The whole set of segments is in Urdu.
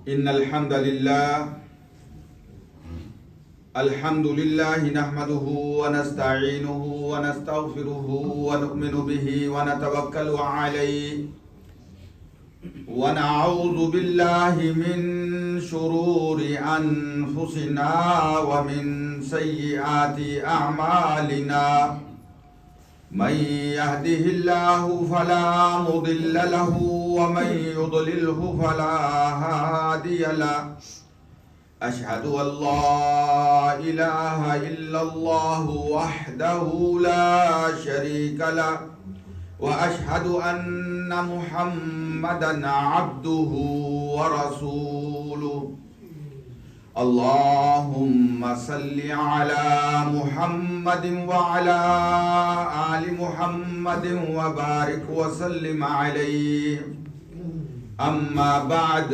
إن الحمد لله نحمده ونستعينه ونستغفره ونؤمن به ونتوكل عليه ونعوذ بالله من شرور أنفسنا ومن سيئات أعمالنا من يهده الله فلا مضل له ومن يضلله فلا هادي له أشهد أن لا إله إلا الله وحده لا شريك له وأشهد أن محمدا عبده ورسوله اللهم صل على محمد وعلى آل محمد وبارك وسلم عليه أما بعد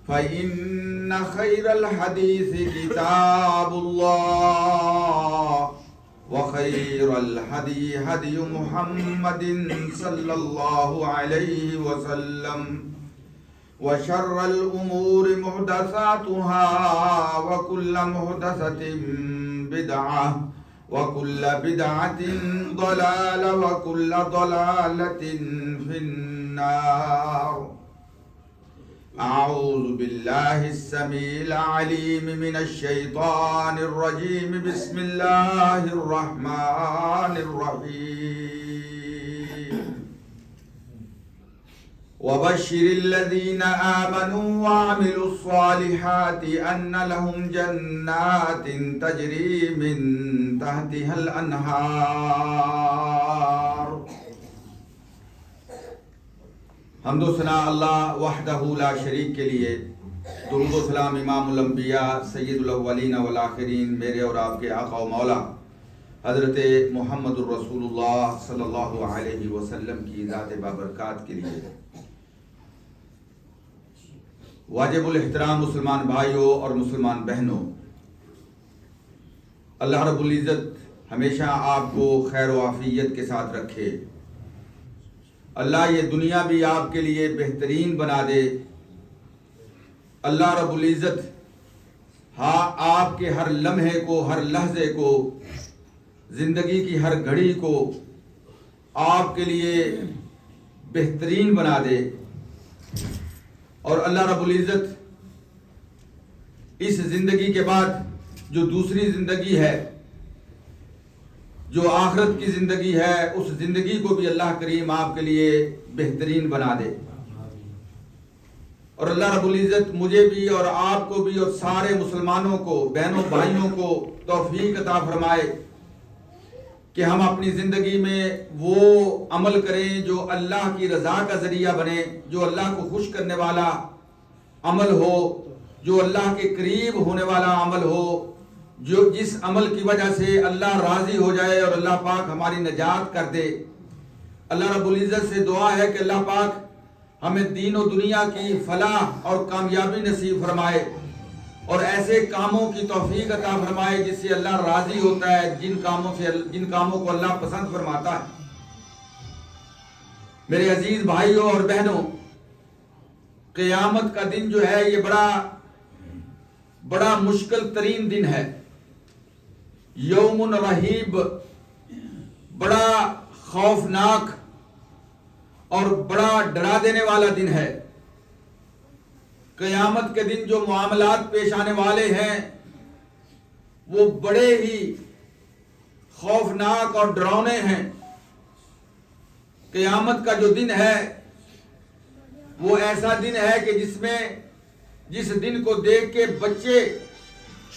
فإن خير الحديث كتاب الله وخير الهدي هدي محمد صلى الله عليه وسلم وشر الأمور محدثاتها وكل محدثة بدعة وكل بدعة ضلالة وكل ضلالة في النار أعوذ بالله السميع العليم من الشيطان الرجيم بسم الله الرحمن الرحيم وبشر الذين آمنوا وعملوا الصالحات أن لهم جنات تجري من تحتها الأنهار حمد و ثنا اللہ وحدہ لا شریک کے لیے، درود و سلام امام الانبیاء سید الاولین والآخرین میرے اور آپ کے آقا و مولا حضرت محمد الرسول اللہ صلی اللہ علیہ وسلم کی ذات بابرکات کے لیے۔ واجب الاحترام مسلمان بھائیوں اور مسلمان بہنوں، اللہ رب العزت ہمیشہ آپ کو خیر و عافیت کے ساتھ رکھے۔ اللہ یہ دنیا بھی آپ کے لیے بہترین بنا دے۔ اللہ رب العزت آپ کے ہر لمحے کو، ہر لحظے کو، زندگی کی ہر گھڑی کو آپ کے لیے بہترین بنا دے، اور اللہ رب العزت اس زندگی کے بعد جو دوسری زندگی ہے، جو آخرت کی زندگی ہے، اس زندگی کو بھی اللہ کریم آپ کے لیے بہترین بنا دے، اور اللہ رب العزت مجھے بھی اور آپ کو بھی اور سارے مسلمانوں کو، بہنوں بھائیوں کو توفیق عطا فرمائے کہ ہم اپنی زندگی میں وہ عمل کریں جو اللہ کی رضا کا ذریعہ بنے، جو اللہ کو خوش کرنے والا عمل ہو، جو اللہ کے قریب ہونے والا عمل ہو، جو جس عمل کی وجہ سے اللہ راضی ہو جائے اور اللہ پاک ہماری نجات کر دے۔ اللہ رب العزت سے دعا ہے کہ اللہ پاک ہمیں دین و دنیا کی فلاح اور کامیابی نصیب فرمائے، اور ایسے کاموں کی توفیق عطا فرمائے جس سے اللہ راضی ہوتا ہے، جن کاموں کو اللہ پسند فرماتا ہے۔ میرے عزیز بھائیوں اور بہنوں، قیامت کا دن جو ہے یہ بڑا مشکل ترین دن ہے، یوم رہیب، بڑا خوفناک اور بڑا ڈرا دینے والا دن ہے۔ قیامت کے دن جو معاملات پیش آنے والے ہیں وہ بڑے ہی خوفناک اور ڈراؤنے ہیں۔ قیامت کا جو دن ہے وہ ایسا دن ہے کہ جس دن کو دیکھ کے بچے،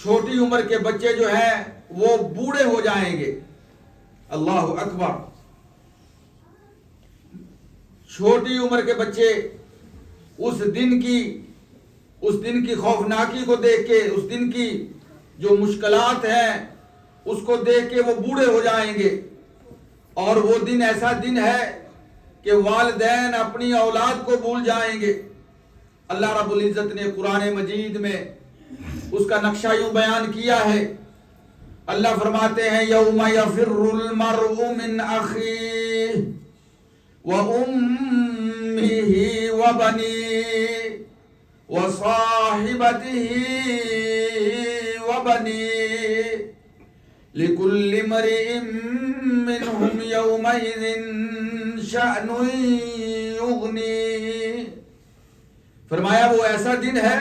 چھوٹی عمر کے بچے جو ہیں وہ بوڑھے ہو جائیں گے۔ اللہ اکبر! چھوٹی عمر کے بچے اس دن کی خوفناکی کو دیکھ کے، اس دن کی جو مشکلات ہیں اس کو دیکھ کے وہ بوڑھے ہو جائیں گے، اور وہ دن ایسا دن ہے کہ والدین اپنی اولاد کو بھول جائیں گے۔ اللہ رب العزت نے قرآن مجید میں اس کا نقشہ یوں بیان کیا ہے۔ اللہ فرماتے ہیں یوم یفر المرء من اخیہ وَأُمِّهِ وَبَنِيهِ وصاحبته وبنيه لكل امرئ منهم يومئذ شأن يغنيه. فرمایا وہ ایسا دن ہے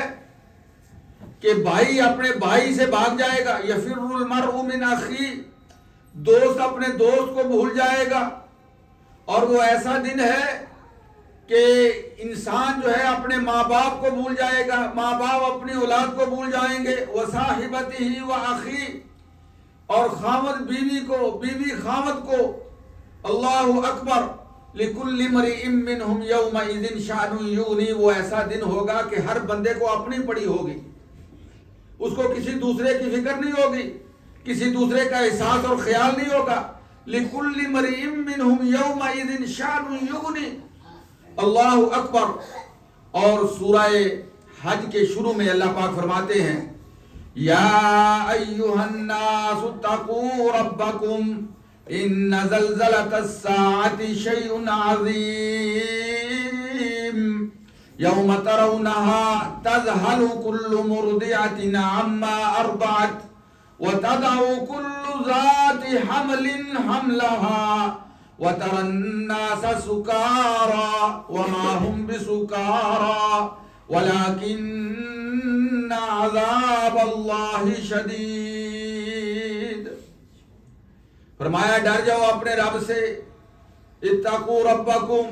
کہ بھائی اپنے بھائی سے بھاگ جائے گا. یفر المرء من اخی، دوست اپنے دوست کو بھول جائے گا. اور وہ ایسا دن ہے کہ انسان جو ہے اپنے ماں باپ کو بھول جائے گا، ماں باپ اپنی اولاد کو بھول جائیں گے. وصاحبتہ واخی، اور خاوند بیوی کو، بیوی خاوند کو. اللہ اکبر. لکل امرئ منہم یومئذ شأن یغنی، وہ ایسا دن ہوگا کہ ہر بندے کو اپنی پڑی ہوگی، اس کو کسی دوسرے کی فکر نہیں ہوگی، کسی دوسرے کا احساس اور خیال نہیں ہوگا. لکل امرئ منہم یومئذ شأن یغنی. اللہ اکبر. اور سورہ حج کے شروع میں اللہ پاک فرماتے ہیں یا ایھا الناس اتقوا ربکم ان زلزلۃ الساعۃ شیء عظیم یوم ترونها تذهل كل مرضعة عما ارضعت وتضع كل ذات حمل حملها وترى الناس سكارى وما هم بسكارى ولكن عذاب اللہ شدید. فرمایا ڈر جاؤ اپنے رب سے. اتقوا ربکم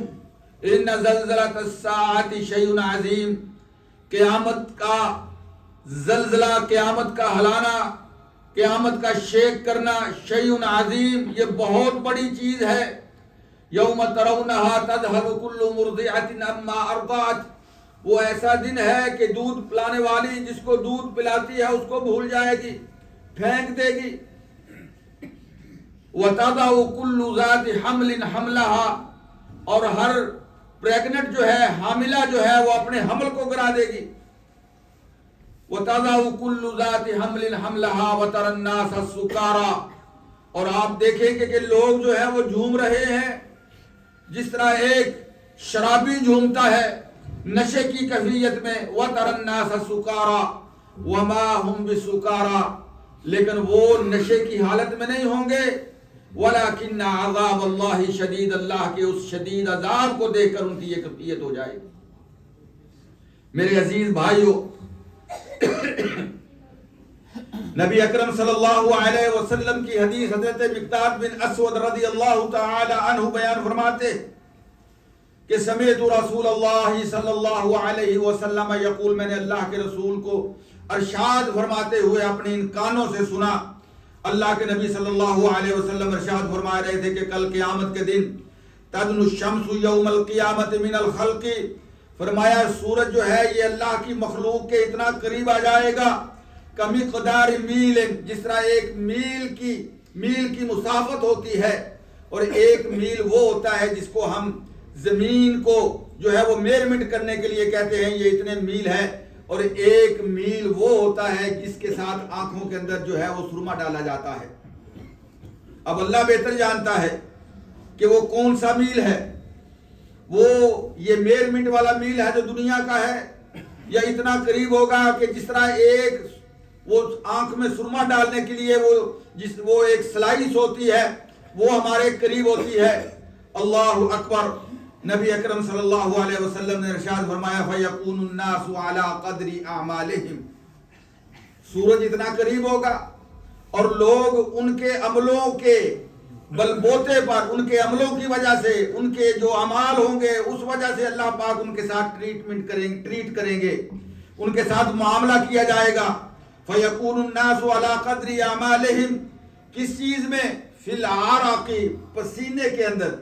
ان زلزلۃ الساعۃ شیء عظیم، قیامت کا زلزلہ، قیامت کا ہلانا، قیامت کا شیک کرنا، شیء عظیم، یہ بہت بڑی چیز ہے. یوم ترونها تذهل كل مرضعة عما ارضعت، وہ ایسا دن ہے کہ دودھ پلانے والی جس کو دودھ پلاتی ہے اس کو بھول جائے گی، پھینک دے گی. وَتَضَعُ كُلُّ ذَاتِ حَمْلٍ حَمْلَهَا، اور ہر پریگنٹ جو ہے، حاملہ جو ہے، وہ اپنے حمل کو گرا دے گی. وَتَضَعُ كُلُّ ذَاتِ حَمْلٍ حَمْلَهَا وَتَرَى النَّاسَ سُكَارَى، اور آپ دیکھیں گے کہ لوگ جو ہے وہ جھوم رہے ہیں جس طرح ایک شرابی جھومتا ہے نشے کی کیفیت میں. وَتَرَى النَّاسَ سُكَارَى وَمَا هُمْ بِسُكَارَى، لیکن وہ نشے کی حالت میں نہیں ہوں گے. وَلَكِنَّ عَذَابَ اللَّهِ شَدِيدٌ، اللہ کے اس شدید عذاب کو دیکھ کر ان کی یہ کیفیت ہو جائے گی. میرے عزیز بھائیو، نبی اکرم صلی اللہ علیہ وسلم کی حدیث حضرت مقداد بن اسود رضی اللہ تعالی عنہ بیان فرماتے کہ سمعت رسول اللہ صلی اللہ علیہ وسلم یقول، میں نے اللہ کے رسول کو ارشاد فرماتے ہوئے اپنے ان کانوں سے سنا. اللہ کے نبی صلی اللہ علیہ وسلم ارشاد فرما رہے تھے کہ کل قیامت کے دن تدن الشمس یوم القیامت من الخلق، فرمایا سورج جو ہے یہ اللہ کی مخلوق کے اتنا قریب آ جائے گا کمقدار میل، جس طرح ایک میل کی مسافت ہوتی ہے، اور ایک میل وہ ہوتا ہے جس کو ہم زمین کو جو ہے وہ میئرمنٹ کرنے کے لیے کہتے ہیں یہ اتنے میل ہے، اور ایک میل وہ ہوتا ہے جس کے ساتھ آنکھوں کے اندر جو ہے وہ سرما ڈالا جاتا ہے. اب اللہ بہتر جانتا ہے کہ وہ کون سا میل ہے. وہ یہ میئرمنٹ والا میل ہے جو دنیا کا ہے، یا اتنا قریب ہوگا کہ جس طرح ایک وہ آنکھ میں سرما ڈالنے کے لیے وہ ایک سلائس ہوتی ہے وہ ہمارے قریب ہوتی ہے. اللہ اکبر. نبی اکرم صلی اللہ علیہ وسلم نے ارشاد فرمایا فَيَكُونُ النَّاسُ عَلَىٰ قَدْرِ أَعْمَالِهِمْ، سورج اتنا قریب ہوگا اور لوگ ان کے عملوں کے بلبوتے پر، ان کے عملوں کی وجہ سے، ان کے جو اعمال ہوں گے اس وجہ سے اللہ پاک ان کے ساتھ ٹریٹ کریں گے، ان کے ساتھ معاملہ کیا جائے گا. فَيَكُونُ النَّاسُ عَلَىٰ قَدْرِ أَعْمَالِهِمْ، کس چیز میں؟ فِي الْعَرَقِ، پسینے کے اندر.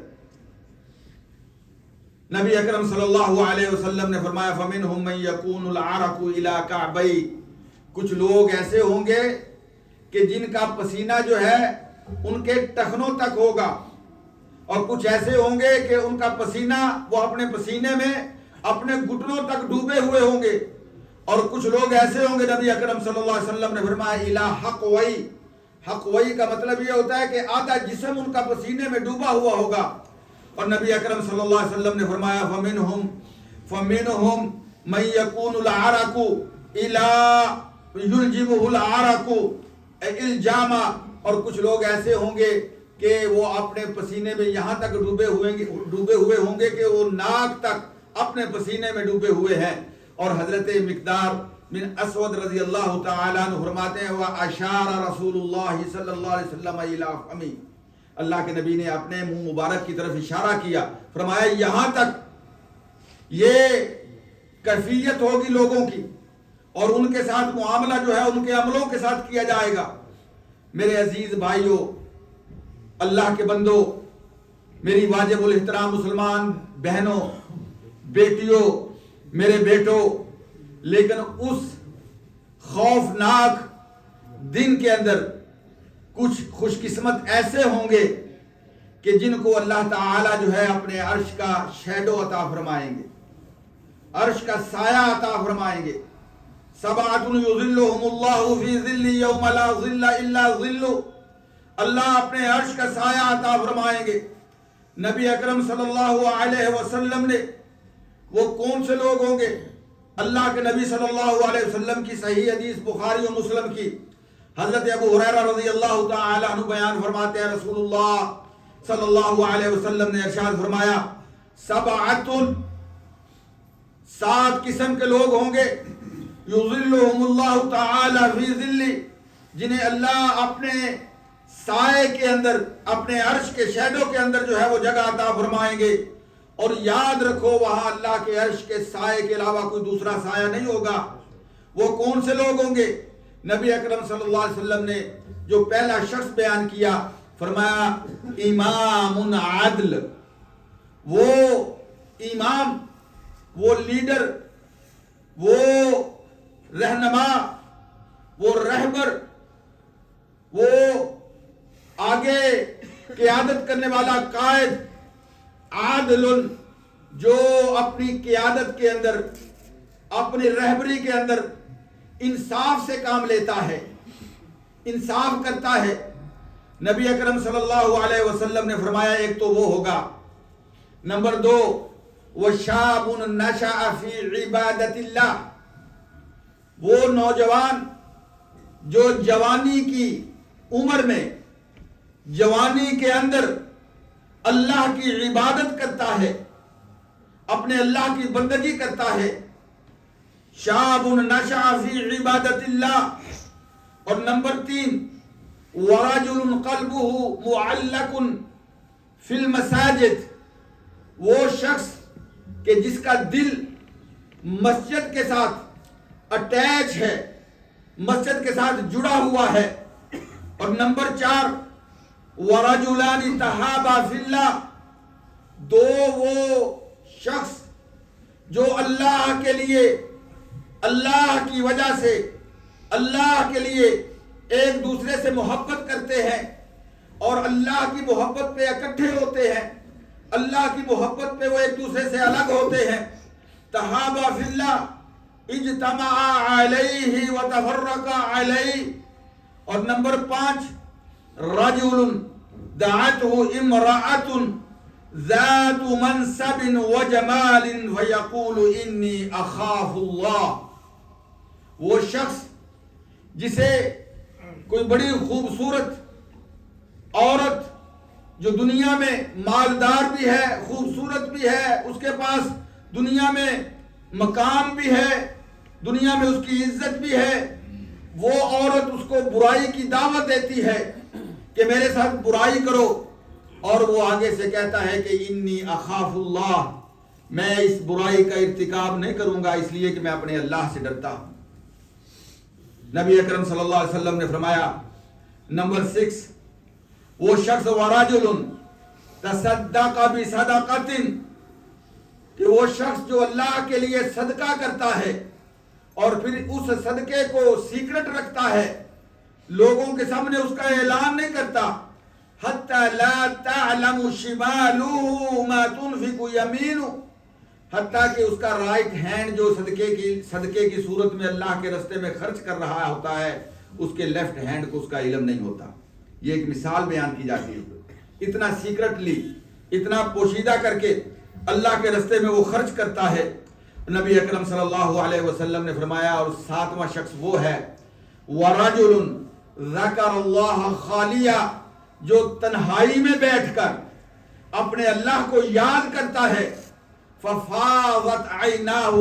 نبی اکرم صلی اللہ علیہ وسلم نے فرمایا فَمِنْهُمْ مَنْ يَكُونُ الْعَرَقُ إِلَىٰ كَعْبَيْهِ، کچھ لوگ ایسے ہوں گے کہ جن کا پسینہ جو ہے ان کے ٹخنوں تک ہوگا، اور کچھ ایسے ہوں گے کہ ان کا پسینہ وہ اپنے پسینے میں اپنے گھٹنوں تک ڈوبے ہوئے ہوں گے، اور کچھ لوگ ایسے ہوں گے نبی اکرم صلی اللہ علیہ وسلم نے فرمایا إِلَىٰ حَقْوَيْ، حقوئی کا مطلب یہ ہوتا ہے کہ آدھا جسم ان کا پسینے میں ڈوبا ہوا ہوگا. اور نبی اکرم صلی اللہ علیہ وسلم نے فرمایا فَمِنْهُمْ من یکون العرق الی یلجمہ العرق الجاما، اور کچھ لوگ ایسے ہوں گے کہ وہ اپنے پسینے میں یہاں تک ڈوبے ہوئے ہوں گے کہ وہ ناک تک اپنے پسینے میں ڈوبے ہوئے ہیں. اور حضرت مقدار بن اسود رضی اللہ تعالیٰ عنہ فرماتے ہیں وَأَشَارَ رسول اللہ صلی اللہ علیہ وسلم إِلَىٰ فَمِهِ، اللہ کے نبی نے اپنے منہ مبارک کی طرف اشارہ کیا، فرمایا یہاں تک یہ کیفیت ہوگی لوگوں کی، اور ان کے ساتھ معاملہ جو ہے ان کے عملوں کے ساتھ کیا جائے گا. میرے عزیز بھائیوں، اللہ کے بندو، میری واجب الاحترام مسلمان بہنوں، بیٹیوں، میرے بیٹوں، لیکن اس خوفناک دن کے اندر کچھ خوش قسمت ایسے ہوں گے کہ جن کو اللہ تعالی جو ہے اپنے عرش کا شیڈو عطا فرمائیں گے، عرش کا سایہ عطا فرمائیں گے. سبعۃ یظلھم اللہ فی ظل یوم لا ظل الا ظلہ، اللہ اپنے عرش کا سایہ عطا فرمائیں گے. نبی اکرم صلی اللہ علیہ وسلم نے وہ کون سے لوگ ہوں گے؟ اللہ کے نبی صلی اللہ علیہ وسلم کی صحیح حدیث بخاری و مسلم کی، حضرت ابو ہریرہ رضی اللہ تعالی عنہ بیان فرماتے ہیں رسول اللہ صلی اللہ علیہ وسلم نے ارشاد فرمایا سبعۃ، 7 قسم کے لوگ ہوں گے یظلھم اللہ تعالی فی ظل، جنہیں اللہ اپنے سائے کے اندر، اپنے عرش کے شیڈو کے اندر جو ہے وہ جگہ عطا فرمائیں گے. اور یاد رکھو وہاں اللہ کے عرش کے سائے کے علاوہ کوئی دوسرا سایہ نہیں ہوگا. وہ کون سے لوگ ہوں گے؟ نبی اکرم صلی اللہ علیہ وسلم نے جو پہلا شخص بیان کیا فرمایا امام عادل. وہ امام، وہ لیڈر، وہ رہنما، وہ رہبر، وہ آگے قیادت کرنے والا قائد، عادل، جو اپنی قیادت کے اندر، اپنی رہبری کے اندر انصاف سے کام لیتا ہے، انصاف کرتا ہے. نبی اکرم صلی اللہ علیہ وسلم نے فرمایا ایک تو وہ ہوگا. نمبر 2 وَشَابٌ نَشَأَ فِي عِبَادَةِ اللَّهِ، وہ نوجوان جو جوانی کی عمر میں، جوانی کے اندر اللہ کی عبادت کرتا ہے، اپنے اللہ کی بندگی کرتا ہے. شاب نشأ فی عبادت اللہ. اور نمبر 3 ورجل قلبہ معلق فی المساجد، وہ شخص کہ جس کا دل مسجد کے ساتھ اٹیچ ہے، مسجد کے ساتھ جڑا ہوا ہے. اور نمبر 4 وَرَجُلَانِ تَحَابَا فِي اللَّهِ، 2 وہ شخص جو اللہ کے لیے، اللہ کی وجہ سے، اللہ کے لیے ایک دوسرے سے محبت کرتے ہیں اور اللہ کی محبت پہ اکٹھے ہوتے ہیں، اللہ کی محبت پہ وہ ایک دوسرے سے الگ ہوتے ہیں. تَحَابَا فِي اللَّهِ اجْتَمَعَا عَلَيْهِ وَتَفَرَّقَا عَلَيْهِ. اور نمبر 5 رجل دعته امرأة ذات منصب وجمال فيقول انی اخاف اللہ، وہ شخص جسے کوئی بڑی خوبصورت عورت جو دنیا میں مالدار بھی ہے، خوبصورت بھی ہے، اس کے پاس دنیا میں مقام بھی ہے، دنیا میں اس کی عزت بھی ہے، وہ عورت اس کو برائی کی دعوت دیتی ہے کہ میرے ساتھ برائی کرو، اور وہ آگے سے کہتا ہے کہ انی اخاف اللہ، میں اس برائی کا ارتکاب نہیں کروں گا اس لیے کہ میں اپنے اللہ سے ڈرتا ہوں. نبی اکرم صلی اللہ علیہ وسلم نے فرمایا نمبر 6 وہ شخص ورجل تصدق بصدقۃ، کہ وہ شخص جو اللہ کے لیے صدقہ کرتا ہے اور پھر اس صدقے کو سیکرٹ رکھتا ہے، لوگوں کے سامنے اس کا اعلان نہیں کرتا. حتی لا تعلم شمالہ ما تنفق یمینہ، حتیٰ کہ اس کا رائٹ ہینڈ جو صدقے کی صورت میں اللہ کے راستے میں خرچ کر رہا ہوتا ہے، اس کے لیفٹ ہینڈ کو اس کا علم نہیں ہوتا. یہ ایک مثال بیان کی جاتی ہے. اتنا سیکرٹلی، اتنا پوشیدہ کر کے اللہ کے راستے میں وہ خرچ کرتا ہے. نبی اکرم صلی اللہ علیہ وسلم نے فرمایا، اور 7واں شخص وہ ہے وَرَجُلٌ ذَكَرَ اللَّهَ خَالِيًا، جو تنہائی میں بیٹھ کر اپنے اللہ کو یاد کرتا ہے، فَفَاضَتْ عَيْنَاهُ،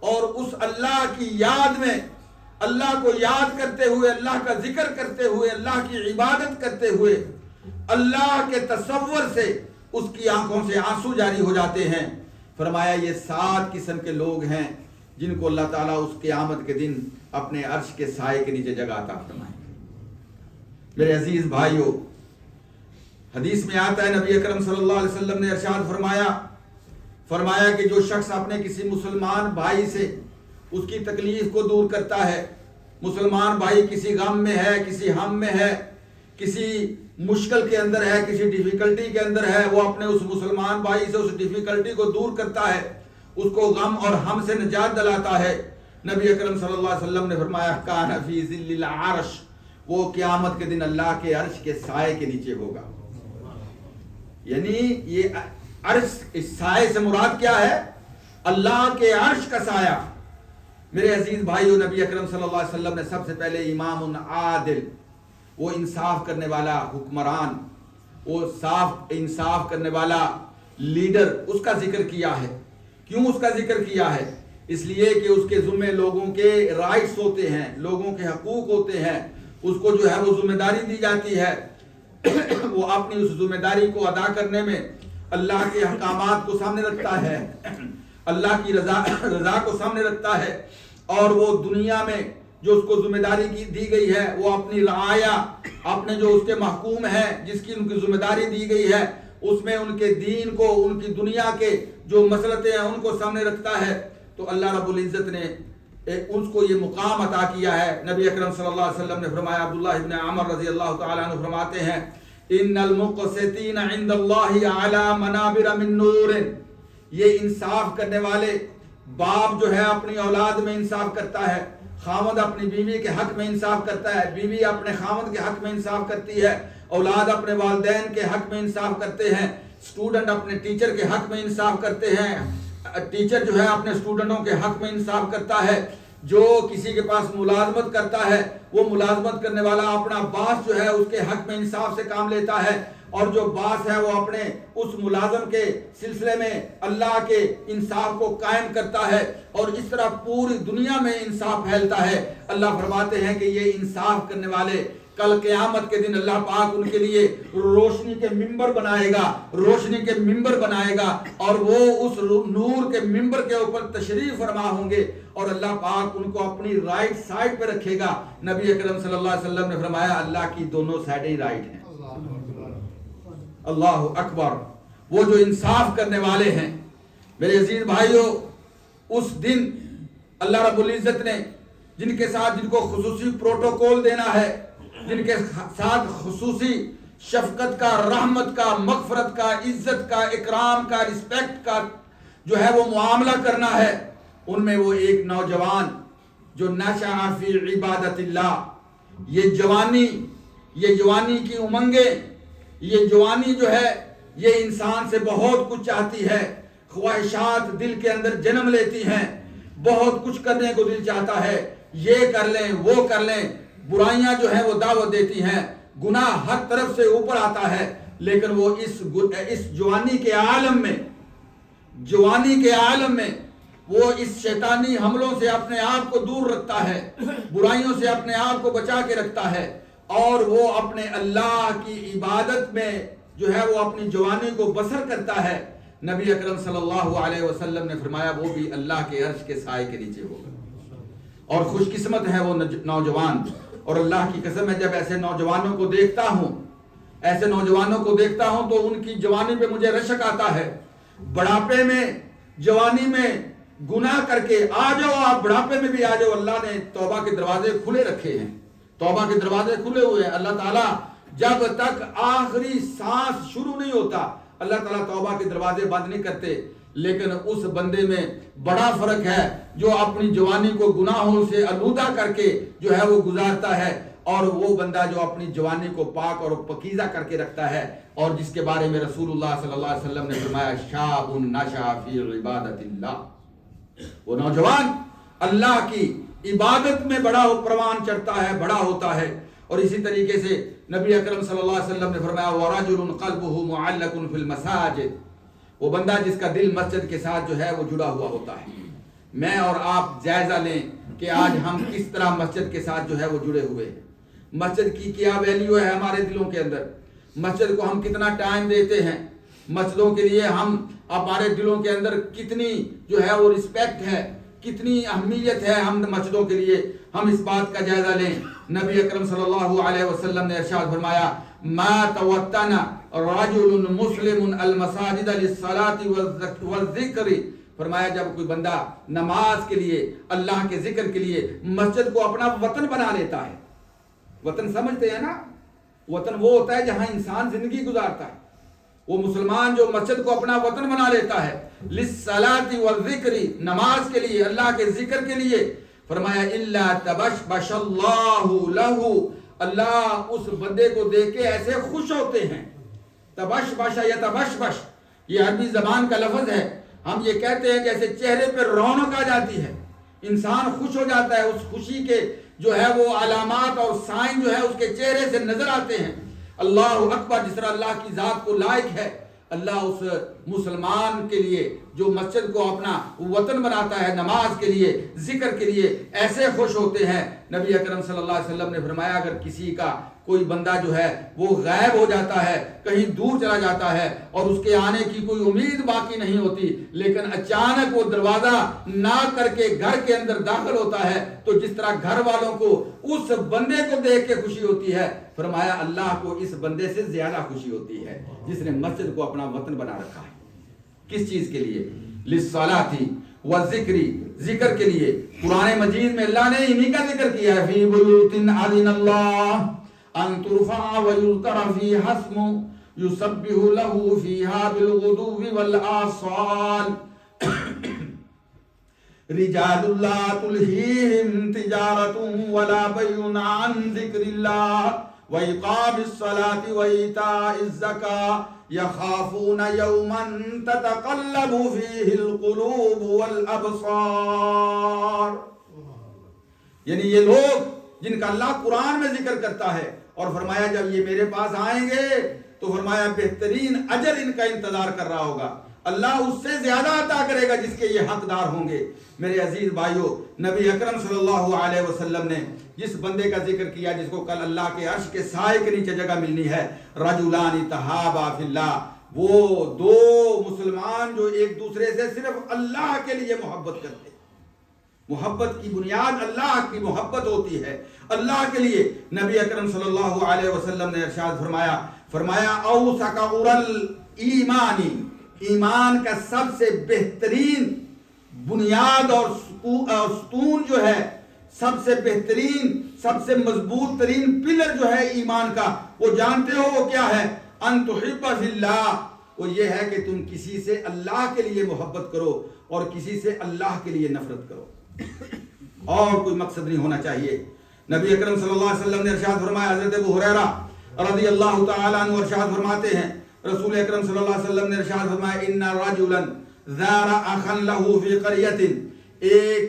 اور اس اللہ کی یاد میں، اللہ کو یاد کرتے ہوئے، اللہ کا ذکر کرتے ہوئے، اللہ کی عبادت کرتے ہوئے، اللہ کے تصور سے اس کی آنکھوں سے آنسو جاری ہو جاتے ہیں۔ فرمایا یہ 7 قسم کے لوگ ہیں جن کو اللہ تعالیٰ اس قیامت کے دن اپنے عرش کے سائے کے نیچے جگہ عطا فرمائیں گے۔ میرے عزیز بھائیو، حدیث میں آتا ہے نبی اکرم صلی اللہ علیہ وسلم نے ارشاد فرمایا کہ جو شخص اپنے کسی مسلمان بھائی سے اس کی تکلیف کو دور کرتا ہے، مسلمان بھائی کسی غم میں ہے، کسی ہم میں ہے، کسی مشکل کے اندر ہے، کسی ڈیفیکلٹی کے اندر ہے، وہ اپنے اس مسلمان بھائی سے اس ڈیفیکلٹی کو دور کرتا ہے، اس کو غم اور ہم سے نجات دلاتا ہے۔ نبی اکرم صلی اللہ علیہ وسلم نے فرمایا کان فی ظل العرش، وہ قیامت کے دن اللہ کے عرش کے سائے کے نیچے ہوگا۔ یعنی یہ عرش، اس سائے سے مراد کیا ہے؟ اللہ کے عرش کا سایہ۔ میرے عزیز بھائیو، نبی اکرم صلی اللہ علیہ وسلم نے سب سے پہلے امام عادل، وہ انصاف کرنے والا حکمران، وہ صاف انصاف کرنے والا لیڈر، اس کا ذکر کیا ہے۔ کیوں اس کا ذکر کیا ہے؟ اس لیے کہ اس کے ذمہ لوگوں کے رائٹس ہوتے ہیں، لوگوں کے حقوق ہوتے ہیں، اس کو جو ہے وہ ذمہ داری دی جاتی ہے، وہ اپنی اس ذمہ داری کو ادا کرنے میں اللہ کے احکامات کو سامنے رکھتا ہے، اللہ کی رضا کو سامنے رکھتا ہے، اور وہ دنیا میں جو اس کو ذمہ داری دی گئی ہے، وہ اپنی رعایا، اپنے جو اس کے محکوم ہیں جس کی ان کی ذمہ داری دی گئی ہے، اس میں ان کے دین کو، ان کی دنیا کے جو مسئلے ہیں ان کو سامنے رکھتا ہے۔ تو اللہ رب العزت نے اس کو یہ مقام عطا کیا ہے۔ نبی اکرم صلی اللہ علیہ وسلم نے فرمایا، عبداللہ ابن عمر رضی اللہ تعالیٰ عنہ فرماتے ہیں، ان المقسطین عند اللہ علی منابر من نور، یہ انصاف کرنے والے، باپ جو ہے اپنی اولاد میں انصاف کرتا ہے، خاوند اپنی بیوی کے حق میں انصاف کرتا ہے، بیوی اپنے خاوند کے حق میں انصاف کرتی ہے، اولاد اپنے والدین کے حق میں انصاف کرتے ہیں، اسٹوڈنٹ اپنے ٹیچر کے حق میں انصاف کرتے ہیں، ٹیچر جو ہے اپنے اسٹوڈنٹوں کے حق میں انصاف کرتا ہے، جو کسی کے پاس ملازمت کرتا ہے وہ ملازمت کرنے والا اپنا باس جو ہے اس کے حق میں انصاف سے کام لیتا ہے، اور جو باس ہے وہ اپنے اس ملازم کے سلسلے میں اللہ کے انصاف کو قائم کرتا ہے، اور اس طرح پوری دنیا میں انصاف پھیلتا ہے۔ اللہ فرماتے ہیں کہ یہ انصاف کرنے والے کل قیامت کے دن اللہ پاک ان کے لیے روشنی کے ممبر بنائے گا، روشنی کے ممبر بنائے گا، اور وہ اس نور کے ممبر کے اوپر تشریف فرما ہوں گے، اور اللہ پاک ان کو اپنی رائٹ سائڈ پہ رکھے گا۔ نبی اکرم صلی اللہ علیہ وسلم نے فرمایا اللہ کی دونوں سائڈیں رائٹ ہیں۔ اللہ اکبر، وہ جو انصاف کرنے والے ہیں۔ میرے عزیز بھائیو، اس دن اللہ رب العزت نے جن کے ساتھ جن کو خصوصی پروٹوکول دینا ہے، جن کے ساتھ خصوصی شفقت کا، رحمت کا، مغفرت کا، عزت کا، اکرام کا، رسپیکٹ کا جو ہے وہ معاملہ کرنا ہے، ان میں وہ ایک نوجوان جو نشأ فی عبادت اللہ، یہ جوانی کی امنگیں، یہ جوانی جو ہے یہ انسان سے بہت کچھ چاہتی ہے، خواہشات دل کے اندر جنم لیتی ہیں، بہت کچھ کرنے کو دل چاہتا ہے، یہ کر لیں وہ کر لیں، برائیاں جو ہیں وہ دعوت دیتی ہیں، گناہ ہر طرف سے اوپر آتا ہے، لیکن وہ اس جوانی کے عالم میں وہ اس شیطانی حملوں سے اپنے آپ کو دور رکھتا ہے، برائیوں سے اپنے آپ کو بچا کے رکھتا ہے، اور وہ اپنے اللہ کی عبادت میں جو ہے وہ اپنی جوانی کو بسر کرتا ہے۔ نبی اکرم صلی اللہ علیہ وسلم نے فرمایا وہ بھی اللہ کے عرش کے سائے کے نیچے ہوگا، اور خوش قسمت ہے وہ نوجوان۔ اور اللہ کی قسم ہے، جب ایسے نوجوانوں کو دیکھتا ہوں تو ان کی جوانی پہ مجھے رشک آتا ہے۔ بڑھاپے میں، جوانی میں گناہ کر کے آ جاؤ، آپ بڑھاپے میں بھی آ جاؤ، اللہ نے توبہ کے دروازے کھلے رکھے ہیں، توبہ کے دروازے کھلے ہوئے ہیں۔ اللہ تعالیٰ جب تک آخری سانس شروع نہیں ہوتا اللہ تعالیٰ توبہ کے دروازے بند نہیں کرتے، لیکن اس بندے میں بڑا فرق ہے جو اپنی جوانی کو گناہوں سے آلودہ کر کے جو ہے وہ گزارتا ہے، اور وہ بندہ جو اپنی جوانی کو پاک اور پکیزہ کر کے رکھتا ہے، اور جس کے بارے میں رسول اللہ صلی اللہ علیہ وسلم نے فرمایا شاب نشأ فی عبادت اللہ، وہ نوجوان اللہ کی عبادت میں بڑا پروان چڑھتا ہے، بڑا ہوتا ہے. اور اسی طریقے سے نبی اکرم صلی اللہ علیہ وسلم نے فرمایا وَرَجُلٌ قَلْبُهُ مُعَلَّقٌ فِي الْمَسَاجِدِ، وہ بندہ جس کا دل مسجد کے ساتھ جو ہے وہ جڑا ہوا ہوتا ہے. میں اور آپ جائزہ لیں کہ آج ہم کس طرح مسجد کے ساتھ جو ہے وہ جڑے ہوئے ہیں. مسجد کی کیا ویلیو ہے ہمارے دلوں کے اندر، مسجد کو ہم کتنا ٹائم دیتے ہیں، مسجدوں کے لیے ہم ہمارے دلوں کے اندر کتنی جو ہے وہ رسپیکٹ ہے، کتنی اہمیت ہے ہم مسجدوں کے لیے. ہم اس بات کا جائزہ لیں. نبی اکرم صلی اللہ علیہ وسلم نے ارشاد فرمایا ما توطن رجل مسلم المساجد للصلاة والذکر، فرمایا جب کوئی بندہ نماز کے لیے، اللہ کے ذکر کے لیے مسجد کو اپنا وطن بنا لیتا ہے. وطن سمجھتے ہیں نا، وطن وہ ہوتا ہے جہاں انسان زندگی گزارتا ہے. وہ مسلمان جو مسجد کو اپنا وطن بنا لیتا ہے للصلاة والذکر، نماز کے لیے، اللہ کے ذکر کے لیے، فرمایا الا تبشبش اللہ لہ، اللہ اس بندے کو دیکھ کے ایسے خوش ہوتے ہیں. تبشبش یا تبشبش یہ عربی زبان کا لفظ ہے. ہم یہ کہتے ہیں جیسے چہرے پہ رونق آ جاتی ہے، انسان خوش ہو جاتا ہے، اس خوشی کے جو ہے وہ علامات اور سائن جو ہے اس کے چہرے سے نظر آتے ہیں. اللہ اکبر، جس طرح اللہ کی ذات کو لائق ہے، اللہ اس مسلمان کے لیے جو مسجد کو اپنا وطن بناتا ہے نماز کے لیے، ذکر کے لیے، ایسے خوش ہوتے ہیں. نبی اکرم صلی اللہ علیہ وسلم نے فرمایا اگر کسی کا کوئی بندہ جو ہے وہ غائب ہو جاتا ہے، کہیں دور چلا جاتا ہے اور اس کے آنے کی کوئی امید باقی نہیں ہوتی، لیکن اچانک وہ دروازہ نہ کر کے گھر کے اندر داخل ہوتا ہے، تو جس طرح گھر والوں کو اس بندے کو دیکھ کے خوشی ہوتی ہے، فرمایا اللہ کو اس بندے سے زیادہ خوشی ہوتی ہے جس نے مسجد کو اپنا وطن بنا رکھا ہے. کس چیز کے لیے؟ للصلاۃ والذکر، ذکر کے لیے. قرآن مجید میں اللہ نے انہی کا ذکر کیا ہے فی بیوت اذن اللہ ان ترفع ویذکر فیہا اسمہ یسبح لہ فیہا بالغدو والآصال رجال لا تلہیہم تجارت ولا بیع عن ذکر اللہ وإقام الصلاة وإيتاء الزكاة يخافون يوما تتقلب فيه القلوب والأبصار. یعنی یہ لوگ جن کا اللہ قرآن میں ذکر کرتا ہے، اور فرمایا جب یہ میرے پاس آئیں گے تو فرمایا بہترین اجر ان کا انتظار کر رہا ہوگا، اللہ اس سے زیادہ عطا کرے گا جس کے یہ حقدار ہوں گے. میرے عزیز بھائیو، نبی اکرم صلی اللہ علیہ وسلم نے جس بندے کا ذکر کیا جس کو کل اللہ کے عرش کے سائے کے نیچے جگہ ملنی ہے، رجلان تہابا فی اللہ، وہ دو مسلمان جو ایک دوسرے سے صرف اللہ کے لیے محبت کرتے ہیں. محبت کی بنیاد اللہ کی محبت ہوتی ہے، اللہ کے لیے. نبی اکرم صلی اللہ علیہ وسلم نے ارشاد فرمایا اوثق عرل ایمانی، ایمان کا سب سے بہترین بنیاد اور ستون جو ہے، سب سے بہترین، سب سے مضبوط ترین پلر جو ہے ایمان کا، وہ جانتے ہو وہ کیا ہے؟ ان تحب فی اللہ، وہ یہ ہے کہ تم کسی سے اللہ کے لیے محبت کرو اور کسی سے اللہ کے لیے نفرت کرو، اور کوئی مقصد نہیں ہونا چاہیے. نبی اکرم صلی اللہ علیہ وسلم نے ارشاد فرمایا، حضرت ابو ہریرہ رضی اللہ تعالیٰ عنہ ارشاد فرماتے ہیں، رسول اکرم صلی اللہ علیہ وسلم نے ارشاد فرمایا ان رجلا زار اخا له فی قریۃ، ایک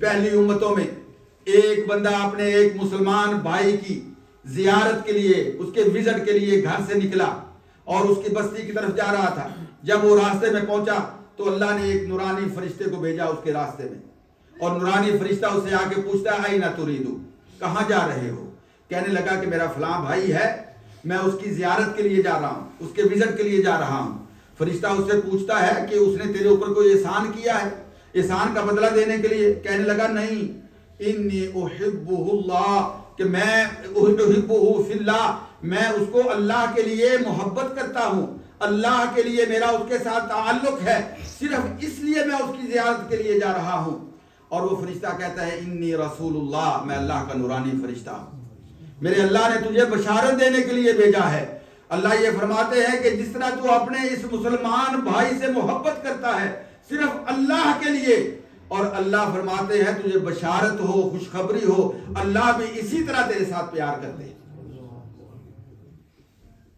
پہلی امتوں میں ایک بندہ اپنے ایک مسلمان بھائی کی زیارت کے لیے، اس کے وزٹ کے لیے گھر سے نکلا اور اس کی بستی کی طرف جا رہا تھا. جب وہ راستے میں پہنچا تو اللہ نے ایک نورانی فرشتے کو بھیجا اس کے راستے میں، اور نورانی فرشتہ اس سے آ کے پوچھتا ہے اینا تریدو، کہاں جا رہے ہو؟ کہنے لگا کہ میرا فلاں بھائی ہے، میں اس کی زیارت کے لیے جا رہا ہوں، اس کے وزٹ کے لیے جا رہا ہوں. فرشتہ اس سے پوچھتا ہے کہ اس نے تیرے اوپر کوئی احسان کیا ہے، احسان کا بدلہ دینے کے لیے؟ کہنے لگا نہیں، انی احبہ اللہ، کہ میں احبہ فی اللہ، میں اس کو اللہ کے لیے محبت کرتا ہوں، اللہ کے لیے میرا اس کے ساتھ تعلق ہے، صرف اس لیے میں اس کی زیارت کے لیے جا رہا ہوں. اور وہ فرشتہ کہتا ہے انی رسول اللہ، میں اللہ کا نورانی فرشتہ ہوں، میرے اللہ نے تجھے بشارت دینے کے لیے بھیجا ہے. اللہ یہ فرماتے ہیں کہ جس طرح تو اپنے اس مسلمان بھائی سے محبت کرتا ہے صرف اللہ کے لیے، اور اللہ فرماتے ہیں تجھے بشارت ہو، خوشخبری ہو، اللہ بھی اسی طرح تیرے ساتھ پیار کرتے ہیں.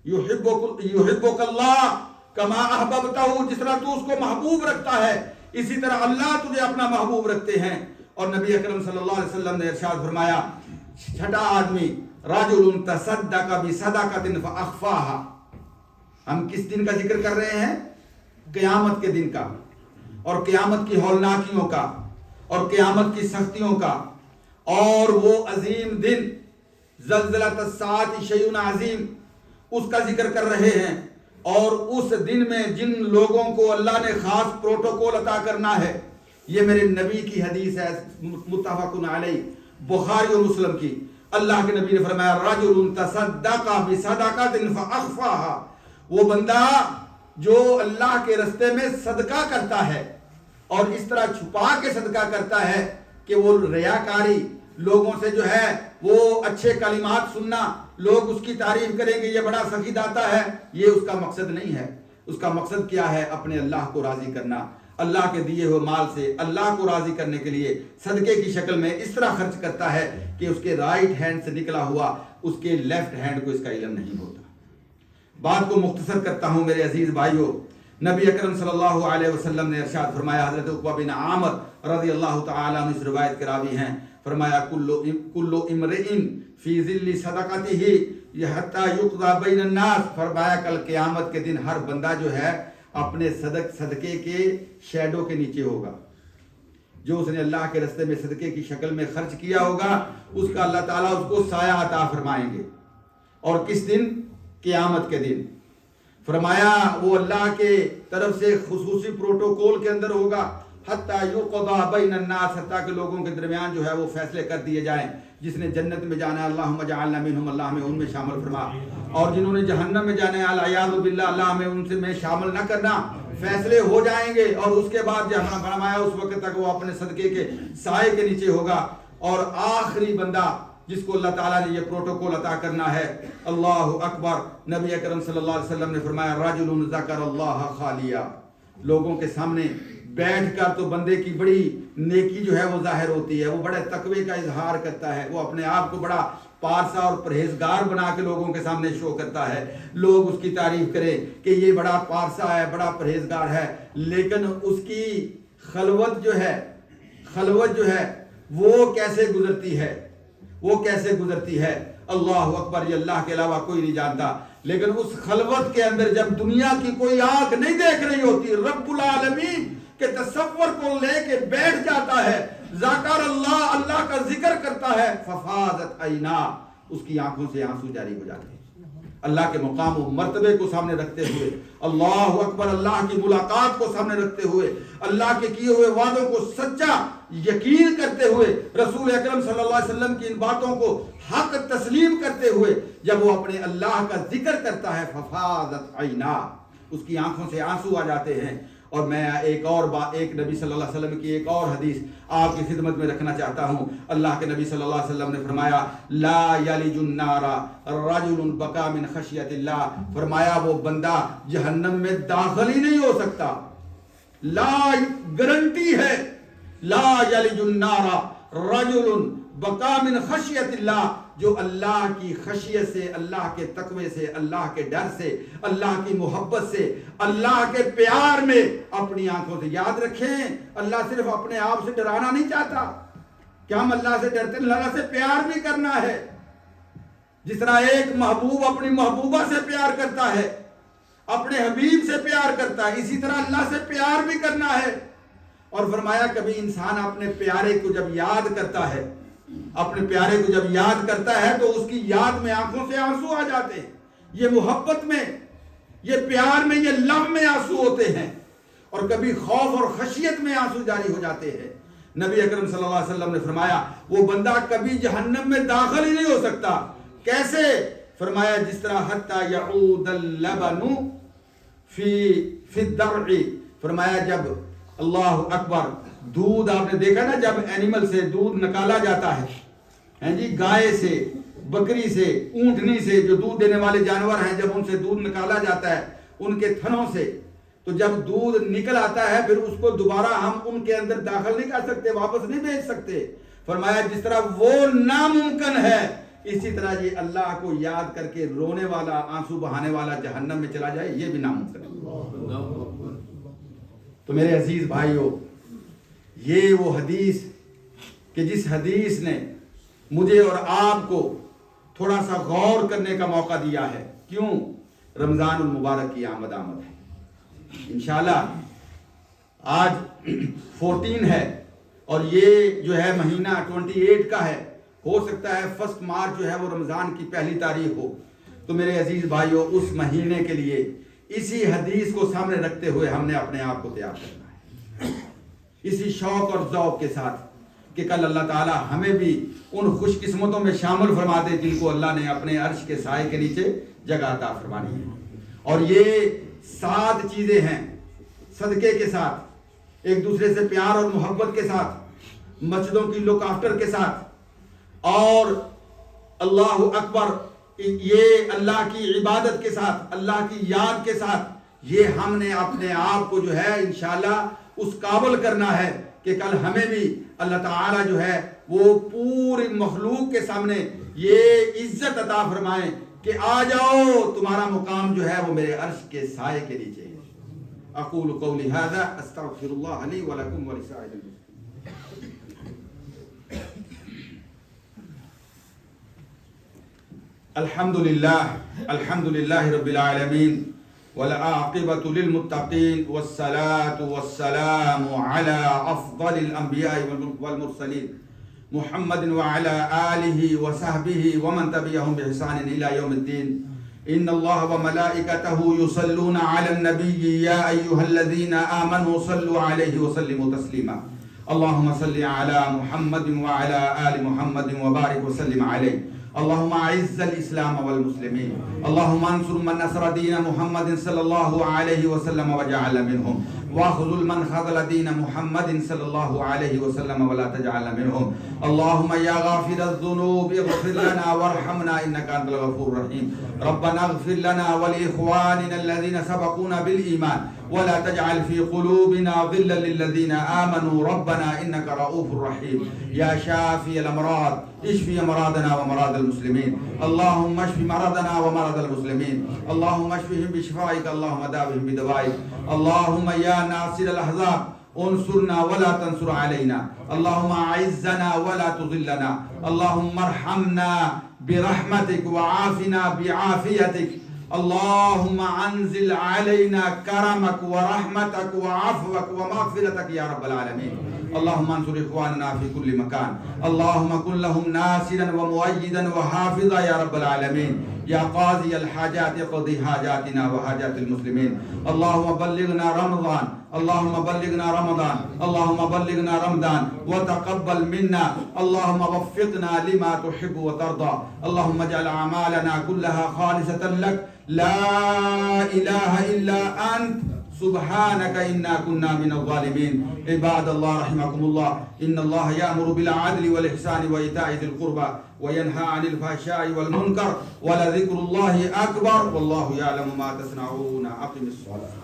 یحبک اللہ کما احببتہ، جس طرح تو اس کو محبوب رکھتا ہے اسی طرح اللہ تجھے اپنا محبوب رکھتے ہیں۔ اور نبی اکرم صلی اللہ علیہ وسلم نے ارشاد فرمایا، چھٹا آدمی رجل تصدق بصدقۃ فاخفاها۔ ہم کس دن کا ذکر کر رہے ہیں؟ قیامت کے دن کا، اور قیامت کی ہولناکیوں کا، اور قیامت کی سختیوں کا، اور وہ عظیم دن زلزلۃ الساعۃ شیء عظیم، اس کا ذکر کر رہے ہیں۔ اور اس دن میں جن لوگوں کو اللہ نے خاص پروٹوکول عطا کرنا ہے، یہ میرے نبی کی حدیث ہے متفق علیہ، بخاری اور مسلم کی۔ اللہ کے نبی نے فرمایا رجل تصدق بصدقۃ فاخفاها، وہ بندہ جو اللہ کے راستے میں صدقہ کرتا ہے اور اس طرح چھپا کے صدقہ کرتا ہے کہ وہ ریاکاری، لوگوں سے جو ہے وہ اچھے کلمات سننا، لوگ اس کی تعریف کریں گے یہ بڑا سخی داتا ہے، یہ اس کا مقصد نہیں ہے۔ اس کا مقصد کیا ہے؟ اپنے اللہ کو راضی کرنا، اللہ کے دیے ہوئے مال سے اللہ کو راضی کرنے کے لیے صدقے کی شکل میں اس طرح خرچ کرتا ہے کہ اس کے رائٹ ہینڈ سے نکلا ہوا اس کے لیفٹ ہینڈ کو اس کا علم نہیں ہوتا۔ بات کو مختصر کرتا ہوں میرے عزیز بھائیوں، نبی اکرم صلی اللہ علیہ وسلم نے ارشاد فرمایا، حضرت عقبہ بن عامر رضی اللہ تعالیٰ عنہ اس روایت کے راوی ہیں، فرمایا کل امرئ فی ظل صدقتہ حتی یقضى بین الناس، فرمایا کل قیامت کے دن ہر بندہ جو ہے اپنے صدقے کے شیڈو کے نیچے ہوگا۔ جو اس نے اللہ کے راستے میں صدقے کی شکل میں خرچ کیا ہوگا اس کا اللہ تعالیٰ اس کو سایہ عطا فرمائیں گے۔ اور کس دن؟ قیامت کے دن۔ فرمایا وہ اللہ کے طرف سے خصوصی پروٹوکول کے اندر ہوگا، حتیٰ یقضى بین الناس، حتیٰ کہ لوگوں کے درمیان جو ہے وہ فیصلے کر دیے جائیں۔ جس نے جنت میں جانا ہے اللہم اجعلنا منہم، اللہ ہمیں ان میں شامل فرما، اور جنہوں نے جہنم میں جانا ہے العیاذ باللہ، اللہ ہمیں ان سے میں شامل نہ کرنا۔ فیصلے ہو جائیں گے اور اس کے بعد جہنم فرمایا اس وقت تک وہ اپنے صدقے کے سائے کے نیچے ہوگا۔ اور آخری بندہ جس کو اللہ تعالیٰ نے یہ پروٹوکول عطا کرنا ہے، اللہ اکبر، نبی اکرم صلی اللہ علیہ وسلم نے فرمایا رجل ذکر اللہ خالیا، لوگوں کے سامنے بیٹھ کر تو بندے کی بڑی نیکی جو ہے وہ ظاہر ہوتی ہے، وہ بڑے تقوی کا اظہار کرتا ہے، وہ اپنے آپ کو بڑا پارسا اور پرہیزگار بنا کے لوگوں کے سامنے شو کرتا ہے، لوگ اس کی تعریف کریں کہ یہ بڑا پارسا ہے، بڑا پرہیزگار ہے، لیکن اس کی خلوت جو ہے وہ کیسے گزرتی ہے، اللہ اکبر، یہ اللہ کے علاوہ کوئی نہیں جانتا۔ لیکن اس خلوت کے اندر جب دنیا کی کوئی آنکھ نہیں دیکھ رہی ہوتی، رب العالمین کے تصور کو لے کے بیٹھ جاتا ہے، ذکر اللہ، اللہ کا ذکر کرتا ہے، ففاضت عینا، اس کی آنکھوں سے آنسو جاری ہو جاتے ہیں۔ اللہ کے مقام و مرتبے کو سامنے رکھتے ہوئے، اللہ اکبر، اللہ کی ملاقات کو سامنے رکھتے ہوئے، اللہ کے کیے ہوئے وعدوں کو سچا یقین کرتے ہوئے، رسول اکرم صلی اللہ علیہ وسلم کی ان باتوں کو حق تسلیم کرتے ہوئے جب وہ اپنے اللہ کا ذکر کرتا ہے، ففاضت عینا، اس کی آنکھوں سے آنسو آ جاتے ہیں۔ اور میں ایک نبی صلی اللہ علیہ وسلم کی ایک اور حدیث آپ کی خدمت میں رکھنا چاہتا ہوں۔ اللہ کے نبی صلی اللہ علیہ وسلم نے فرمایا لا یلج النار رجل بکا من خشیت اللہ، فرمایا وہ بندہ جہنم میں داخل ہی نہیں ہو سکتا، لا گارنٹی ہے، لا یلج النار رجل بکا من خشیت اللہ، جو اللہ کی خشیت سے، اللہ کے تقوی سے، اللہ کے ڈر سے، اللہ کی محبت سے، اللہ کے پیار میں اپنی آنکھوں سے، یاد رکھیں اللہ صرف اپنے آپ سے ڈرانا نہیں چاہتا کہ ہم اللہ سے ڈرتے ہیں، اللہ سے پیار بھی کرنا ہے۔ جس طرح ایک محبوب اپنی محبوبہ سے پیار کرتا ہے، اپنے حبیب سے پیار کرتا ہے، اسی طرح اللہ سے پیار بھی کرنا ہے۔ اور فرمایا کبھی انسان اپنے پیارے کو جب یاد کرتا ہے، اپنے پیارے کو جب یاد کرتا ہے تو اس کی یاد میں آنکھوں سے آنسو آ جاتے ہیں۔ یہ محبت میں، یہ پیار میں، یہ لو میں آنسو ہوتے ہیں، اور کبھی خوف اور خشیت میں آنسو جاری ہو جاتے ہیں۔ نبی اکرم صلی اللہ علیہ وسلم نے فرمایا وہ بندہ کبھی جہنم میں داخل ہی نہیں ہو سکتا۔ کیسے؟ فرمایا جس طرح حتی یعود اللبن فی الدرع، فرمایا جب اللہ اکبر دودھ، آپ نے دیکھا نا جب اینیمل سے دودھ نکالا جاتا ہے، جی گائے سے، بکری سے، اونٹنی سے، جو دودھ دینے والے جانور ہیں، جب ان سے دودھ نکالا جاتا ہے ان کے تھنوں سے، تو جب دودھ نکل آتا ہے پھر اس کو دوبارہ ہم ان کے اندر داخل نہیں کر سکتے، واپس نہیں بھیج سکتے۔ فرمایا جس طرح وہ ناممکن ہے، اسی طرح یہ اللہ کو یاد کر کے رونے والا، آنسو بہانے والا جہنم میں چلا جائے، یہ بھی ناممکن ہے۔ تو میرے عزیز بھائیوں، یہ وہ حدیث کہ جس حدیث نے مجھے اور آپ کو تھوڑا سا غور کرنے کا موقع دیا ہے. کیوں؟ رمضان المبارک کی آمد ہے. انشاءاللہ آج 14 ہے اور یہ جو ہے مہینہ 28 کا ہے. ہو سکتا ہے 1 مارچ جو ہے وہ رمضان کی پہلی تاریخ ہو. تو میرے عزیز بھائیوں، اس مہینے کے لیے اسی حدیث کو سامنے رکھتے ہوئے ہم نے اپنے آپ کو تیار کرنا ہے، اسی شوق اور ذوق کے ساتھ کہ کل اللہ تعالی ہمیں بھی ان خوش قسمتوں میں شامل فرما دے جن کو اللہ نے اپنے عرش کے سائے کے نیچے جگہ عطا فرمانی ہے. اور یہ 7 چیزیں ہیں: صدقے کے ساتھ، ایک دوسرے سے پیار اور محبت کے ساتھ، مسجدوں کی لک آفٹر کے ساتھ، اور اللہ اکبر یہ اللہ کی عبادت کے ساتھ، اللہ کی یاد کے ساتھ. یہ ہم نے اپنے آپ کو جو ہے انشاءاللہ اس قابل کرنا ہے کہ کل ہمیں بھی اللہ تعالی جو ہے وہ پوری مخلوق کے سامنے یہ عزت عطا فرمائیں کہ آ جاؤ، تمہارا مقام جو ہے وہ میرے عرش کے سائے کے نیچے ہے. اقول قولی ھذا استغفر اللہ لی ولکم ولسائر المسلمین. الحمد للہ رب العالمین والعاقبۃ للمتقین والصلاة والسلام علی افضل الانبیاء والمرسلین محمد وعلی آلہ وصحبہ ومن تبعہم بإحسان الی یوم الدین. ان اللہ وملائکتہ یصلون علی النبی یا ایھا الذین آمنوا صلوا علیہ وسلموا تسلیما. اللہم صل علی محمد وعلی آل محمد وبارک وسلم علیہ. اللهم اعز الاسلام والمسلمين. اللهم انصر من نصر دين محمد صلى الله عليه وسلم وجعل منهم، واخذل من خذل دين محمد صلى الله عليه وسلم ولا تجعل منهم. اللهم يا غافر الذنوب اغفر لنا وارحمنا انك انت الغفور الرحيم. ربنا اغفر لنا ولاخواننا الذين سبقونا بالايمان ولا تجعل في قلوبنا غلا للذين آمنوا ربنا إنك رؤوف رحيم. يا شافي الأمراض اشفي أمراضنا ومراض المسلمين. اللهم اشف مرضنا ومرض المسلمين. اللهم اشفهم بشفائك، اللهم داوهم بدوائك. اللهم يا ناصر الأحزاب انصرنا ولا تنصر علينا. اللهم أعزنا ولا تذلنا. اللهم ارحمنا برحمتك وعافنا بعافيتك. اللهم انزل علينا كرمك ورحمتك وعفوك ومغفرتك يا رب العالمين. اللهم انصر اخواننا في كل مكان. اللهم كن لهم ناصرا ومؤيدا وحافظا يا رب العالمين. يا قاضي الحاجات اقضي حاجاتنا وحاجات المسلمين. اللهم بلغنا رمضان، اللهم بلغنا رمضان، اللهم بلغنا رمضان وتقبل منا. اللهم وفقنا لما تحب وترضى. اللهم اجعل اعمالنا كلها خالصة لك لا إله إلا أنت سبحانك إنا كنا من الظالمين. عباد الله رحمكم الله، إن الله يأمر بالعدل والإحسان وإيتاء ذي القربى وينهى عن الفحشاء والمنكر ولذكر الله أكبر والله يعلم ما تصنعون. أقم الصلاة.